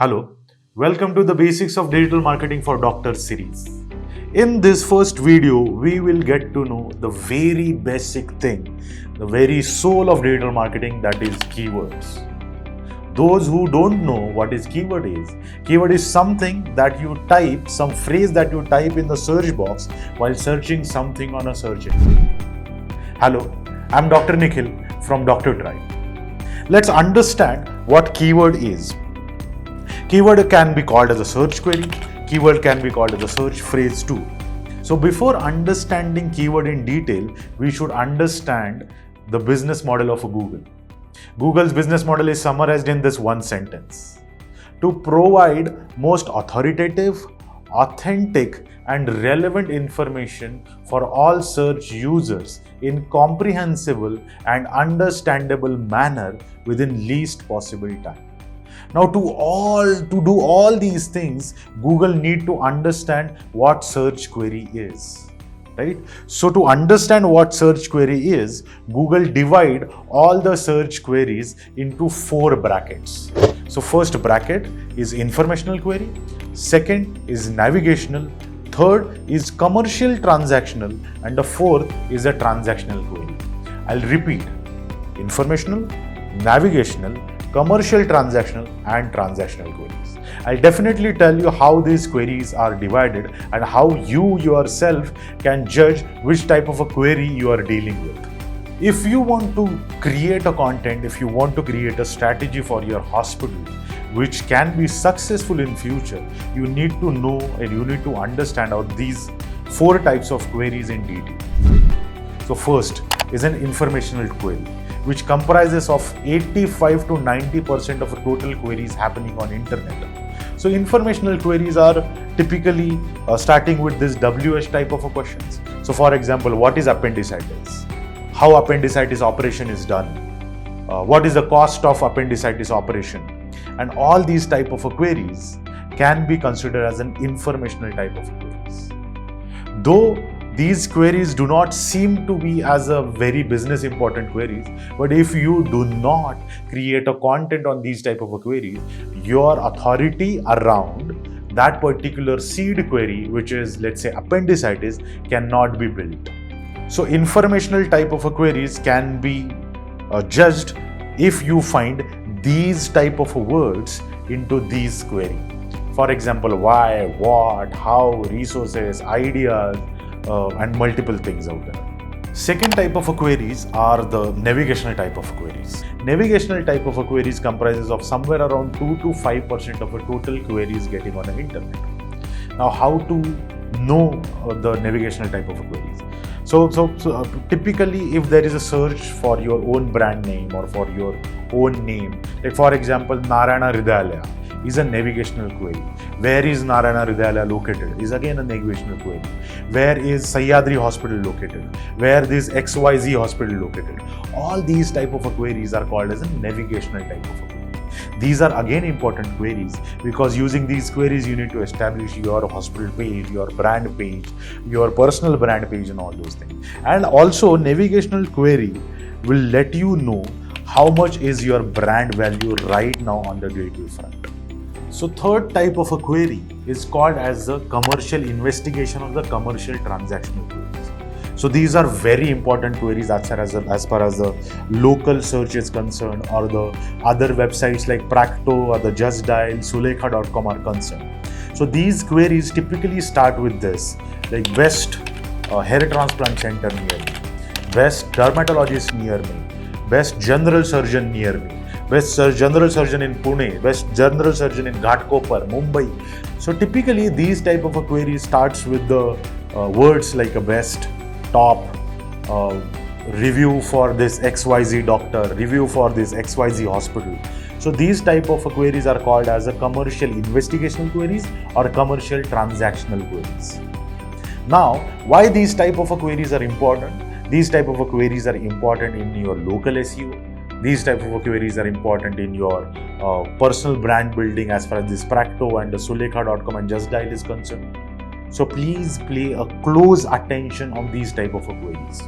Hello, welcome to the Basics of Digital Marketing for Doctors series. In this first video, we will get to know the very basic thing, the very soul of digital marketing, that is keywords. Those who don't know what keyword is something that you type, some phrase that you type in the search box while searching something on a search engine. Hello, I'm Dr. Nikhil from Dr. Tribe. Let's understand what keyword is. Keyword can be called as a search query. Keyword can be called as a search phrase too. So before understanding keyword in detail, we should understand the business model of Google. Google's business model is summarized in this one sentence: to provide most authoritative, authentic, and relevant information for all search users in comprehensible and understandable manner within least possible time. Now, to do all these things, Google need to understand what search query is, right? So to understand what search query is, Google divide all the search queries into 4 brackets. So first bracket is informational query, second is navigational, third is commercial transactional, and the fourth is a transactional query. I'll repeat: informational, navigational, commercial transactional, and transactional queries. I'll definitely tell you how these queries are divided and how you yourself can judge which type of a query you are dealing with. If you want to create a content, if you want to create a strategy for your hospital which can be successful in future, you need to know and you need to understand these 4 types of queries in detail. So first is an informational query, which comprises of 85 to 90% of total queries happening on internet. So informational queries are typically starting with this WH type of questions. So for example, what is appendicitis? How appendicitis operation is done? What is the cost of appendicitis operation? And all these type of queries can be considered as an informational type of queries. Though these queries do not seem to be as a very business important queries, but if you do not create a content on these type of queries, your authority around that particular seed query, which is, let's say, appendicitis, cannot be built. So informational type of queries can be judged if you find these type of words into these query. For example, why, what, how, resources, ideas, and multiple things out there. Second type of queries are the navigational type of queries. Navigational type of queries comprises of somewhere around 2 to 5% of total queries getting on the internet. Now, how to know the navigational type of queries? So typically, if there is a search for your own brand name or for your own name, like for example, Narayana Hridayalaya is a navigational query. Where is Narayana Hridayalaya located is again a navigational query. Where is Sahyadri Hospital located? Where is XYZ Hospital located? All these type of queries are called as a navigational type of query. These are again important queries because using these queries you need to establish your hospital page, your brand page, your personal brand page, and all those things. And also navigational query will let you know how much is your brand value right now on the gateway front. So third type of a query is called as the commercial investigation or the commercial transactional queries. So these are very important queries as far as the local search is concerned, or the other websites like Practo or the Just Dial, Sulekha.com are concerned. So these queries typically start with this, like best hair transplant center near me, best dermatologist near me, best general surgeon near me, best general surgeon in Pune, best general surgeon in Ghatkopar, Mumbai. So typically these type of a query starts with the words like a best, top, review for this XYZ doctor, review for this XYZ hospital. So these type of queries are called as a commercial investigational queries or commercial transactional queries. Now, why these type of queries are important? These type of queries are important in your local SEO. These type of queries are important in your personal brand building as far as this Practo and the Sulekha.com and Just Dial is concerned. So please pay a close attention on these type of queries,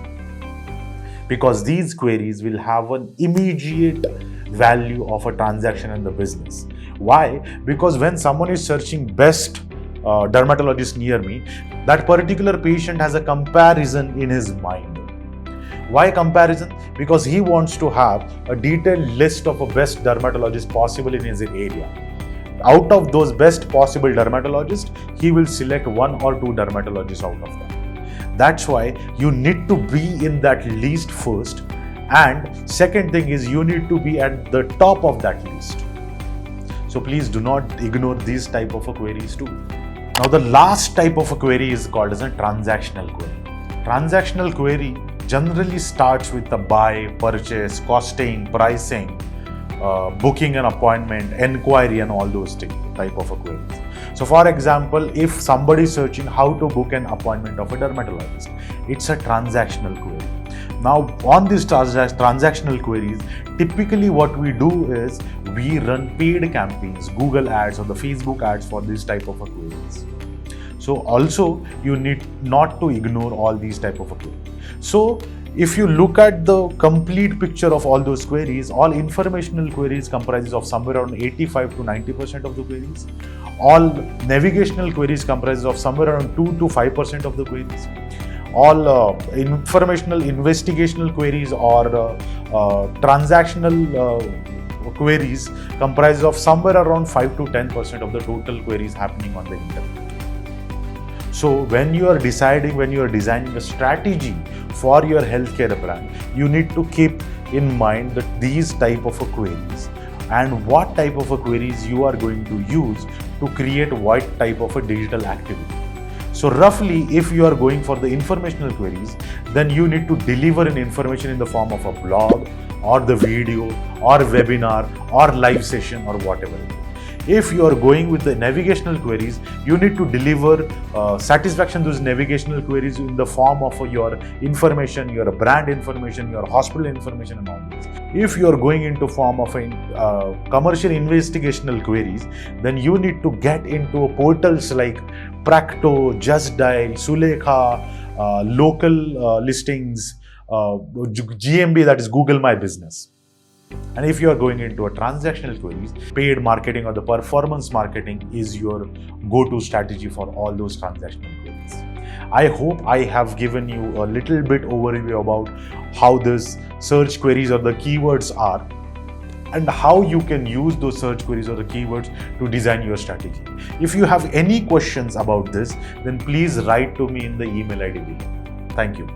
because these queries will have an immediate value of a transaction in the business. Why? Because when someone is searching best dermatologist near me, that particular patient has a comparison in his mind. Why comparison? Because he wants to have a detailed list of a best dermatologist possible in his area. Out of those best possible dermatologists, he will select 1 or 2 dermatologists out of them. That's why you need to be in that list first. And second thing is, you need to be at the top of that list. So please do not ignore these type of queries too. Now the last type of a query is called as a transactional query. Transactional query generally starts with the buy, purchase, costing, pricing, booking an appointment, enquiry, and all those type of queries. So for example, if somebody is searching how to book an appointment of a dermatologist, it's a transactional query. Now on these transactional queries, typically what we do is we run paid campaigns, Google ads or the Facebook ads for this type of queries. So also you need not to ignore all these type of queries. So if you look at the complete picture of all those queries, all informational queries comprises of somewhere around 85 to 90% of the queries. All navigational queries comprises of somewhere around 2 to 5% of the queries. All informational investigational queries or transactional queries comprises of somewhere around 5 to 10% of the total queries happening on the internet. So when you are designing a strategy for your healthcare brand, you need to keep in mind that these type of queries and what type of queries you are going to use to create what type of a digital activity. So roughly, if you are going for the informational queries, then you need to deliver an information in the form of a blog or the video or webinar or live session or whatever. If you are going with the navigational queries, you need to deliver satisfaction to those navigational queries in the form of your information, your brand information, your hospital information and all this. If you are going into form of commercial investigational queries, then you need to get into portals like Practo, Just Dial, Sulekha, local listings, GMB, that is Google My Business. And if you are going into a transactional queries, paid marketing or the performance marketing is your go-to strategy for all those transactional queries. I hope I have given you a little bit overview about how these search queries or the keywords are and how you can use those search queries or the keywords to design your strategy. If you have any questions about this, then please write to me in the email ID below. Thank you.